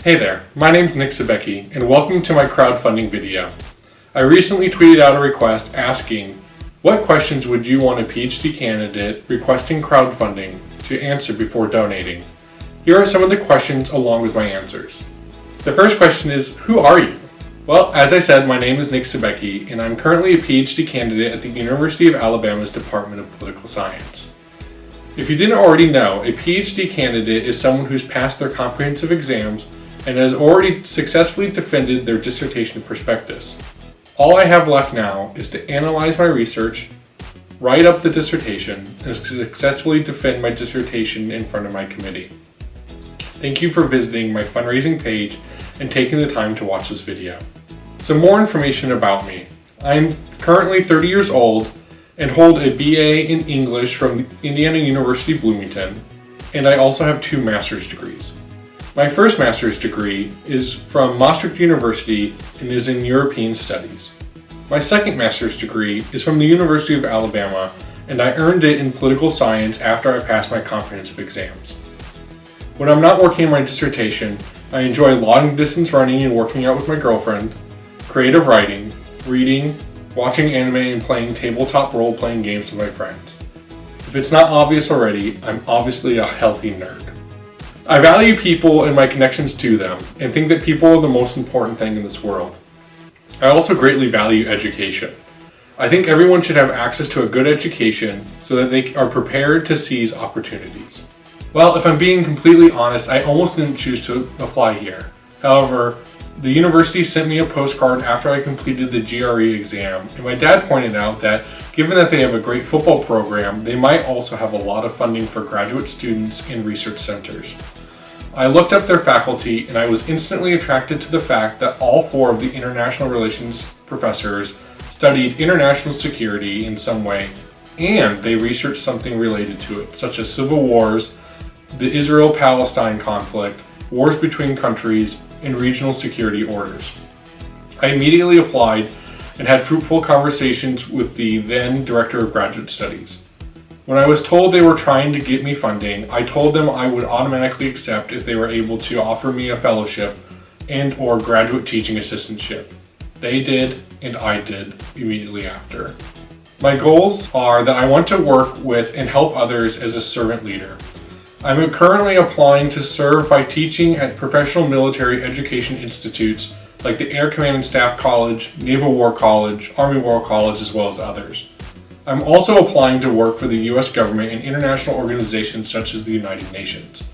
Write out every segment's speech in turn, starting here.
Hey there, my name's Nick Sobecki, and welcome to my crowdfunding video. I recently tweeted out a request asking, what questions would you want a PhD candidate requesting crowdfunding to answer before donating? Here are some of the questions along with my answers. The first question is, who are you? Well, as I said, my name is Nick Sobecki, and I'm currently a PhD candidate at the University of Alabama's Department of Political Science. If you didn't already know, a PhD candidate is someone who's passed their comprehensive exams and has already successfully defended their dissertation prospectus. All I have left now is to analyze my research, write up the dissertation, and successfully defend my dissertation in front of my committee. Thank you for visiting my fundraising page and taking the time to watch this video. Some more information about me. I'm currently 30 years old and hold a BA in English from Indiana University Bloomington, and I also have 2 master's degrees. My first master's degree is from Maastricht University and is in European Studies. My second master's degree is from the University of Alabama, and I earned it in political science after I passed my comprehensive exams. When I'm not working on my dissertation, I enjoy long distance running and working out with my girlfriend, creative writing, reading, watching anime, and playing tabletop role-playing games with my friends. If it's not obvious already, I'm obviously a healthy nerd. I value people and my connections to them, and think that people are the most important thing in this world. I also greatly value education. I think everyone should have access to a good education so that they are prepared to seize opportunities. Well, if I'm being completely honest, I almost didn't choose to apply here. However, the university sent me a postcard after I completed the GRE exam, and my dad pointed out that given that they have a great football program, they might also have a lot of funding for graduate students and research centers. I looked up their faculty, and I was instantly attracted to the fact that all 4 of the international relations professors studied international security in some way, and they researched something related to it, such as civil wars, the Israel-Palestine conflict, wars between countries, and regional security orders. I immediately applied and had fruitful conversations with the then Director of Graduate Studies. When I was told they were trying to get me funding, I told them I would automatically accept if they were able to offer me a fellowship and/or graduate teaching assistantship. They did, and I did immediately after. My goals are that I want to work with and help others as a servant leader. I'm currently applying to serve by teaching at professional military education institutes like the Air Command and Staff College, Naval War College, Army War College, as well as others. I'm also applying to work for the US government and international organizations such as the United Nations.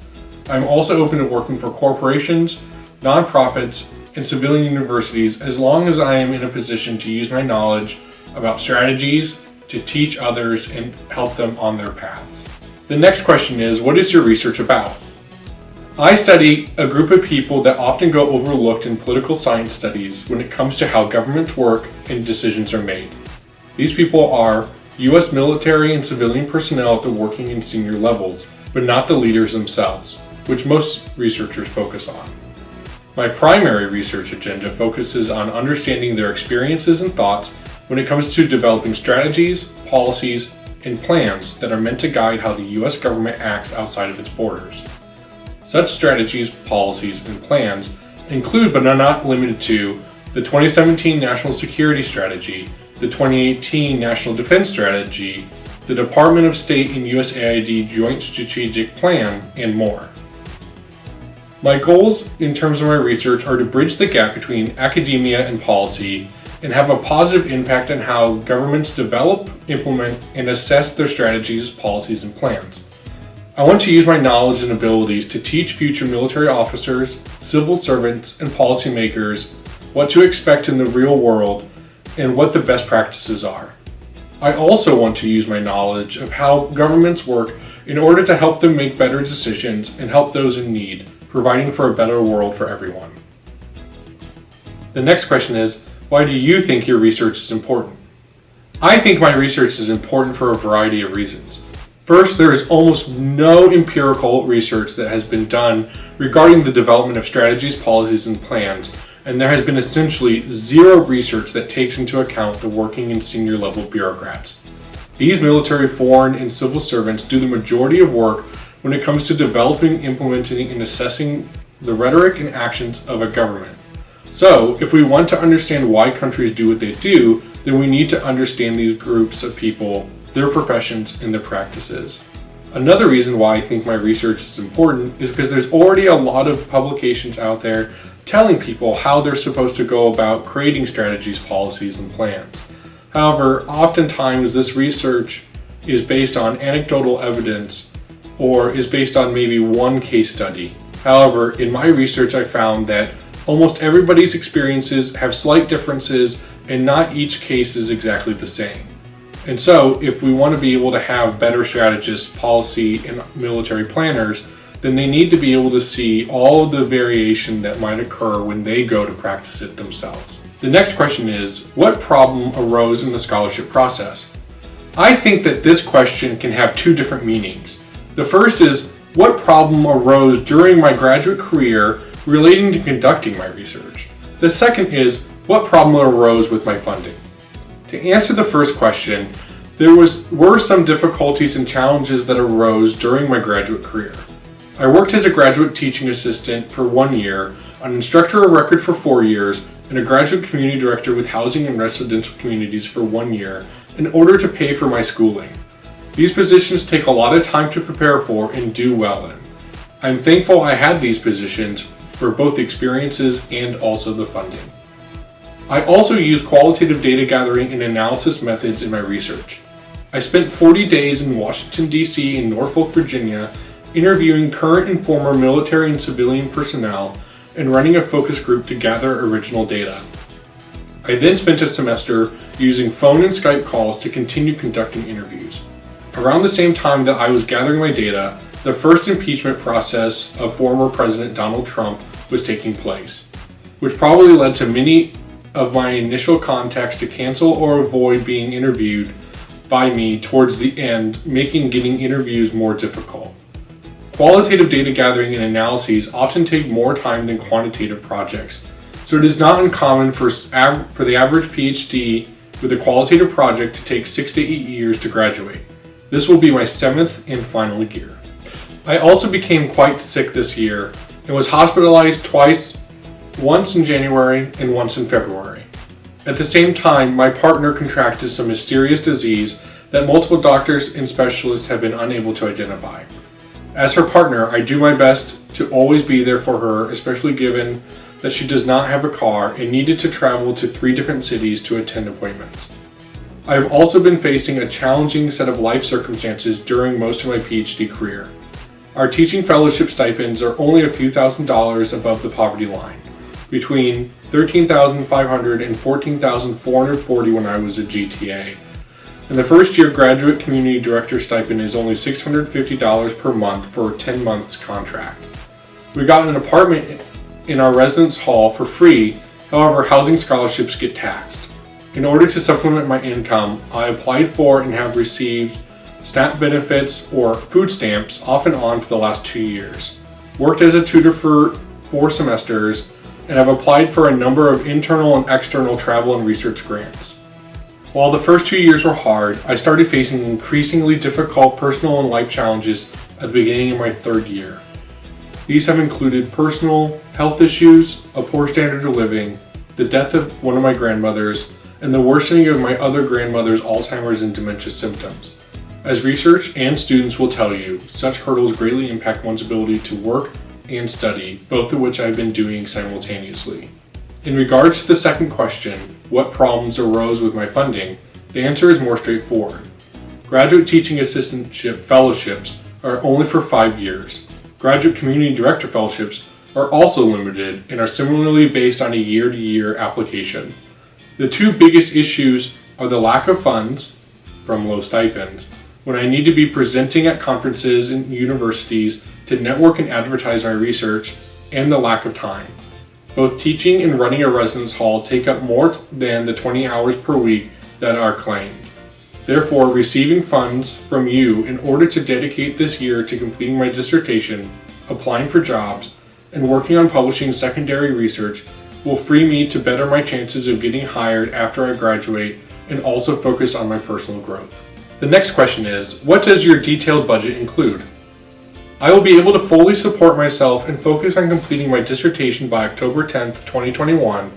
I'm also open to working for corporations, nonprofits, and civilian universities as long as I am in a position to use my knowledge about strategies to teach others and help them on their paths. The next question is, what is your research about? I study a group of people that often go overlooked in political science studies when it comes to how governments work and decisions are made. These people are US military and civilian personnel at the working and senior levels, but not the leaders themselves, which most researchers focus on. My primary research agenda focuses on understanding their experiences and thoughts when it comes to developing strategies, policies, and plans that are meant to guide how the US government acts outside of its borders. Such strategies, policies, and plans include but are not limited to the 2017 National Security Strategy, the 2018 National Defense Strategy, the Department of State and USAID Joint Strategic Plan, and more. My goals in terms of my research are to bridge the gap between academia and policy and have a positive impact on how governments develop, implement, and assess their strategies, policies, and plans. I want to use my knowledge and abilities to teach future military officers, civil servants, and policymakers what to expect in the real world and what the best practices are. I also want to use my knowledge of how governments work in order to help them make better decisions and help those in need, providing for a better world for everyone. The next question is, why do you think your research is important? I think my research is important for a variety of reasons. First, there is almost no empirical research that has been done regarding the development of strategies, policies, and plans, and there has been essentially zero research that takes into account the working and senior level bureaucrats. These military, foreign, and civil servants do the majority of work when it comes to developing, implementing, and assessing the rhetoric and actions of a government. So, if we want to understand why countries do what they do, then we need to understand these groups of people, their professions, and their practices. Another reason why I think my research is important is because there's already a lot of publications out there telling people how they're supposed to go about creating strategies, policies, and plans. However, oftentimes this research is based on anecdotal evidence or is based on maybe one case study. However, in my research I found that almost everybody's experiences have slight differences and not each case is exactly the same. And so, if we want to be able to have better strategists, policy, and military planners, then they need to be able to see all of the variation that might occur when they go to practice it themselves. The next question is, what problem arose in the scholarship process? I think that this question can have two different meanings. The first is, what problem arose during my graduate career relating to conducting my research? The second is, what problem arose with my funding? To answer the first question, there were some difficulties and challenges that arose during my graduate career. I worked as a graduate teaching assistant for 1 year, an instructor of record for 4 years, and a graduate community director with housing and residential communities for 1 year in order to pay for my schooling. These positions take a lot of time to prepare for and do well in. I'm thankful I had these positions for both the experiences and also the funding. I also used qualitative data gathering and analysis methods in my research. I spent 40 days in Washington, D.C. and Norfolk, Virginia, interviewing current and former military and civilian personnel and running a focus group to gather original data. I then spent a semester using phone and Skype calls to continue conducting interviews. Around the same time that I was gathering my data, the first impeachment process of former President Donald Trump was taking place, which probably led to many of my initial contacts to cancel or avoid being interviewed by me towards the end, making getting interviews more difficult. Qualitative data gathering and analyses often take more time than quantitative projects, so it is not uncommon for the average Ph.D. with a qualitative project to take 6 to 8 years to graduate. This will be my 7th and final year. I also became quite sick this year and was hospitalized twice, once in January and once in February. At the same time, my partner contracted some mysterious disease that multiple doctors and specialists have been unable to identify. As her partner, I do my best to always be there for her, especially given that she does not have a car and needed to travel to 3 different cities to attend appointments. I have also been facing a challenging set of life circumstances during most of my PhD career. Our teaching fellowship stipends are only a few $1,000s above the poverty line, between $13,500 and $14,440 when I was a GTA. And the first year graduate community director stipend is only $650 per month for a 10 months contract. We got an apartment in our residence hall for free, however housing scholarships get taxed. In order to supplement my income, I applied for and have received SNAP benefits or food stamps off and on for the last 2 years. Worked as a tutor for 4 semesters and have applied for a number of internal and external travel and research grants. While the first 2 years were hard, I started facing increasingly difficult personal and life challenges at the beginning of my 3rd year. These have included personal health issues, a poor standard of living, the death of one of my grandmothers, and the worsening of my other grandmother's Alzheimer's and dementia symptoms. As research and students will tell you, such hurdles greatly impact one's ability to work and study, both of which I've been doing simultaneously. In regards to the second question, what problems arose with my funding, the answer is more straightforward. Graduate teaching assistantship fellowships are only for 5 years. Graduate community director fellowships are also limited and are similarly based on a year-to-year application. The 2 biggest issues are the lack of funds, from low stipends, when I need to be presenting at conferences and universities to network and advertise my research, and the lack of time. Both teaching and running a residence hall take up more than the 20 hours per week that are claimed. Therefore, receiving funds from you in order to dedicate this year to completing my dissertation, applying for jobs, and working on publishing secondary research will free me to better my chances of getting hired after I graduate and also focus on my personal growth. The next question is, what does your detailed budget include? I will be able to fully support myself and focus on completing my dissertation by October 10th, 2021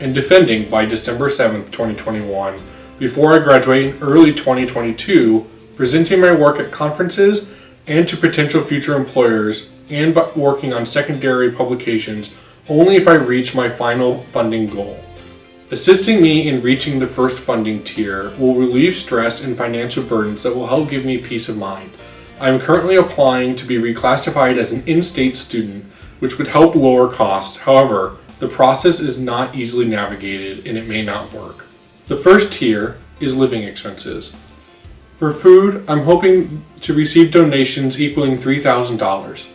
and defending by December 7th, 2021 before I graduate in early 2022, presenting my work at conferences and to potential future employers and working on secondary publications only if I reach my final funding goal. Assisting me in reaching the first funding tier will relieve stress and financial burdens that will help give me peace of mind. I am currently applying to be reclassified as an in-state student, which would help lower costs. However, the process is not easily navigated and it may not work. The first tier is living expenses. For food, I'm hoping to receive donations equaling $3,000.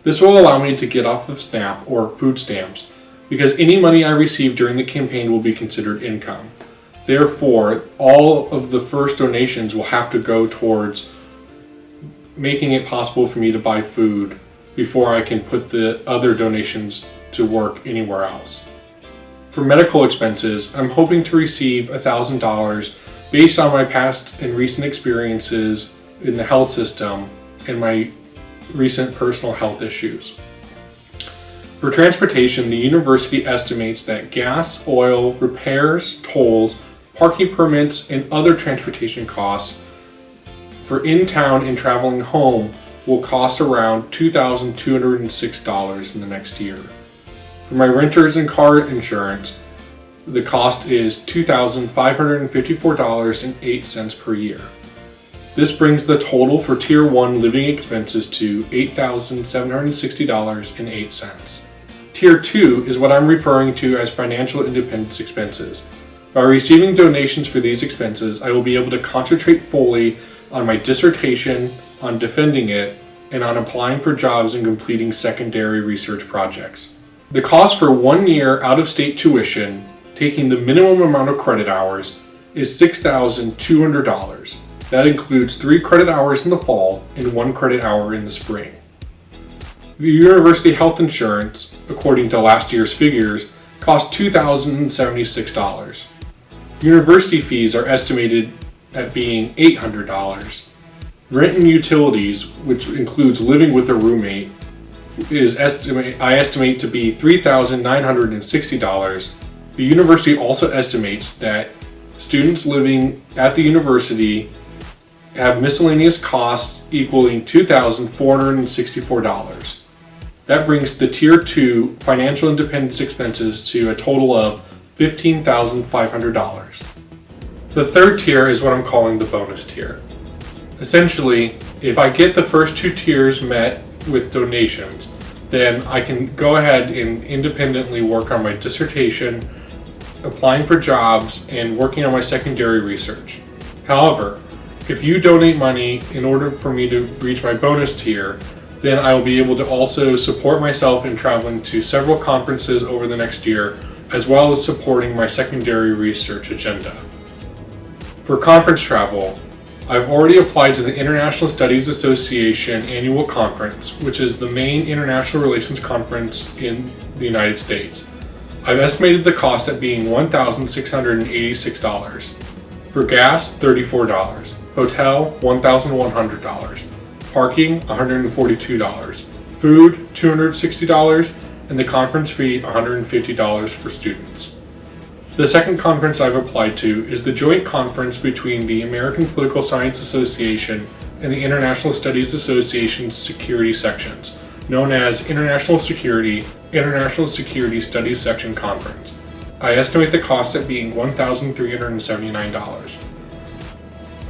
This will allow me to get off of SNAP or food stamps, because any money I receive during the campaign will be considered income. Therefore, all of the first donations will have to go towards making it possible for me to buy food before I can put the other donations to work anywhere else. For medical expenses, I'm hoping to receive $1,000 based on my past and recent experiences in the health system and my recent personal health issues. For transportation, the university estimates that gas, oil, repairs, tolls, parking permits, and other transportation costs for in-town and traveling home will cost around $2,206 in the next year. For my renters and car insurance, the cost is $2,554.08 per year. This brings the total for Tier 1 living expenses to $8,760.08. Tier 2 is what I'm referring to as financial independence expenses. By receiving donations for these expenses, I will be able to concentrate fully on my dissertation, on defending it, and on applying for jobs and completing secondary research projects. The cost for 1 year out-of-state tuition, taking the minimum amount of credit hours, is $6,200. That includes 3 credit hours in the fall and 1 credit hour in the spring. The university health insurance, according to last year's figures, cost $2,076. University fees are estimated at being $800. Rent and utilities, which includes living with a roommate, I estimate to be $3,960. The university also estimates that students living at the university have miscellaneous costs equaling $2,464. That brings the Tier 2 financial independence expenses to a total of $15,500. The third tier is what I'm calling the bonus tier. Essentially, if I get the first 2 tiers met with donations, then I can go ahead and independently work on my dissertation, applying for jobs, and working on my secondary research. However, if you donate money in order for me to reach my bonus tier, then I will be able to also support myself in traveling to several conferences over the next year, as well as supporting my secondary research agenda. For conference travel, I've already applied to the International Studies Association annual conference, which is the main international relations conference in the United States. I've estimated the cost at being $1,686. For gas, $34. Hotel, $1,100. Parking, $142. Food, $260. And the conference fee, $150 for students. The second conference I've applied to is the joint conference between the American Political Science Association and the International Studies Association's security sections, known as International Security Studies Section Conference. I estimate the cost at being $1,379.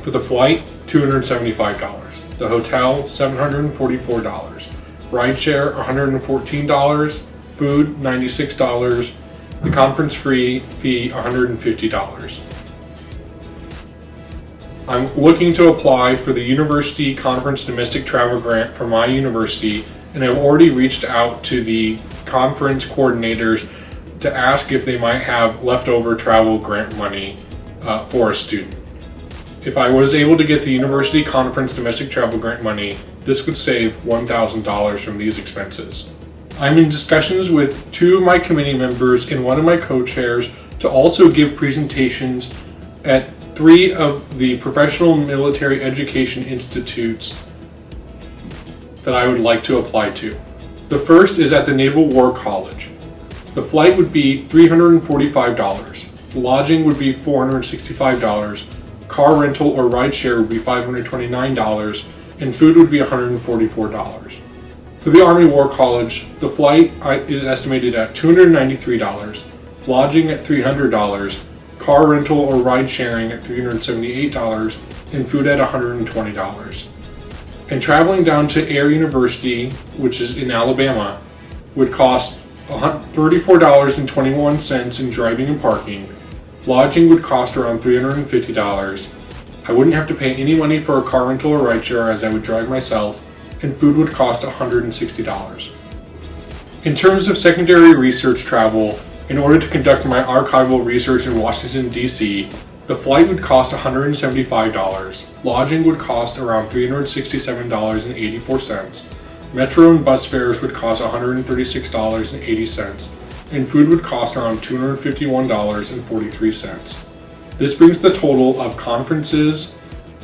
For the flight, $275. The hotel, $744. Rideshare, $114. Food, $96. The conference fee, $150. I'm looking to apply for the University Conference Domestic Travel Grant from my university, and I've already reached out to the conference coordinators to ask if they might have leftover travel grant money for a student. If I was able to get the University Conference Domestic Travel Grant money, this would save $1,000 from these expenses. I'm in discussions with 2 of my committee members and 1 of my co-chairs to also give presentations at 3 of the professional military education institutes that I would like to apply to. The first is at the Naval War College. The flight would be $345, lodging would be $465, car rental or ride share would be $529, and food would be $144. For the Army War College, the flight is estimated at $293, lodging at $300, car rental or ride sharing at $378, and food at $120. And traveling down to Air University, which is in Alabama, would cost $34.21 in driving and parking. Lodging would cost around $350. I wouldn't have to pay any money for a car rental or rideshare as I would drive myself, and food would cost $160. In terms of secondary research travel, in order to conduct my archival research in Washington, D.C., the flight would cost $175, lodging would cost around $367.84, metro and bus fares would cost $136.80, and food would cost around $251.43. This brings the total of conferences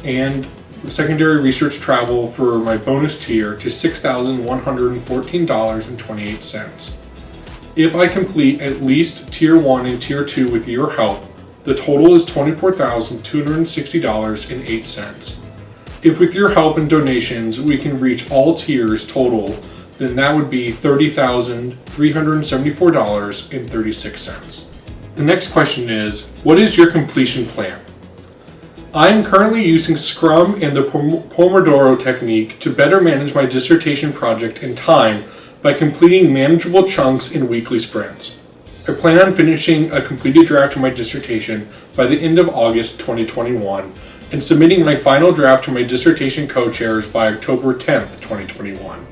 and secondary research travel for my bonus tier to $6,114.28. If I complete at least Tier 1 and Tier 2 with your help, the total is $24,260.08. If with your help and donations we can reach all tiers total, then that would be $30,374.36. The next question is, what is your completion plan? I am currently using Scrum and the Pomodoro technique to better manage my dissertation project in time by completing manageable chunks in weekly sprints. I plan on finishing a completed draft of my dissertation by the end of August 2021 and submitting my final draft to my dissertation co-chairs by October 10th, 2021.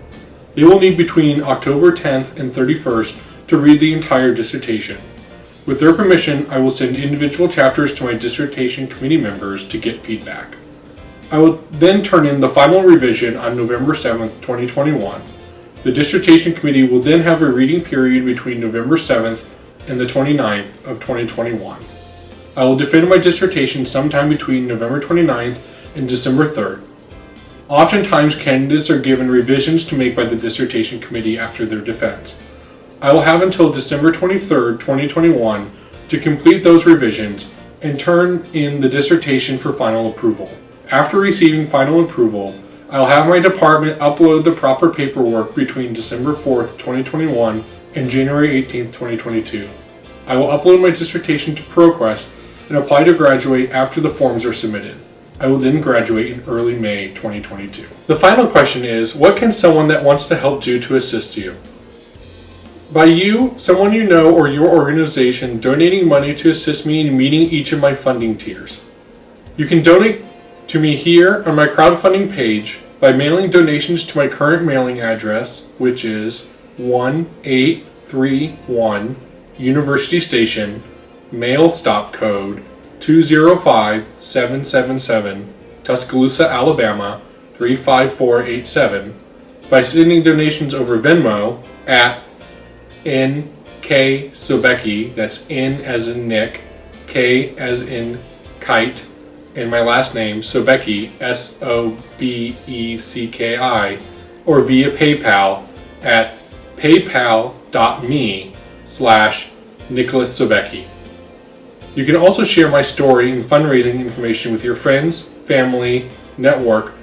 They will need between October 10th and 31st to read the entire dissertation. With their permission, I will send individual chapters to my dissertation committee members to get feedback. I will then turn in the final revision on November 7th, 2021. The dissertation committee will then have a reading period between November 7th and the 29th of 2021. I will defend my dissertation sometime between November 29th and December 3rd. Oftentimes, candidates are given revisions to make by the dissertation committee after their defense. I will have until December 23rd, 2021 to complete those revisions and turn in the dissertation for final approval. After receiving final approval, I will have my department upload the proper paperwork between December 4th, 2021 and January 18th, 2022. I will upload my dissertation to ProQuest and apply to graduate after the forms are submitted. I will then graduate in early May 2022. The final question is, what can someone that wants to help do to assist you? By you, someone you know, or your organization donating money to assist me in meeting each of my funding tiers. You can donate to me here on my crowdfunding page by mailing donations to my current mailing address, which is 1831 University Station, mail stop code 205777, Tuscaloosa, Alabama 35487, by sending donations over Venmo at N.K. Sobecki, that's N as in Nick, K as in kite, and my last name, Sobecki, Sobecki, or via PayPal at paypal.me/Nicholas Sobecki. You can also share my story and fundraising information with your friends, family, network,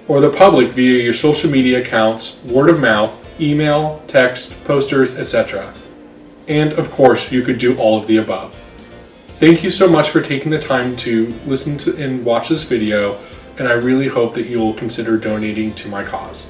or the public via your social media accounts, word of mouth, email, text, posters, etc. And of course, you could do all of the above. Thank you so much for taking the time to listen to and watch this video, and I really hope that you will consider donating to my cause.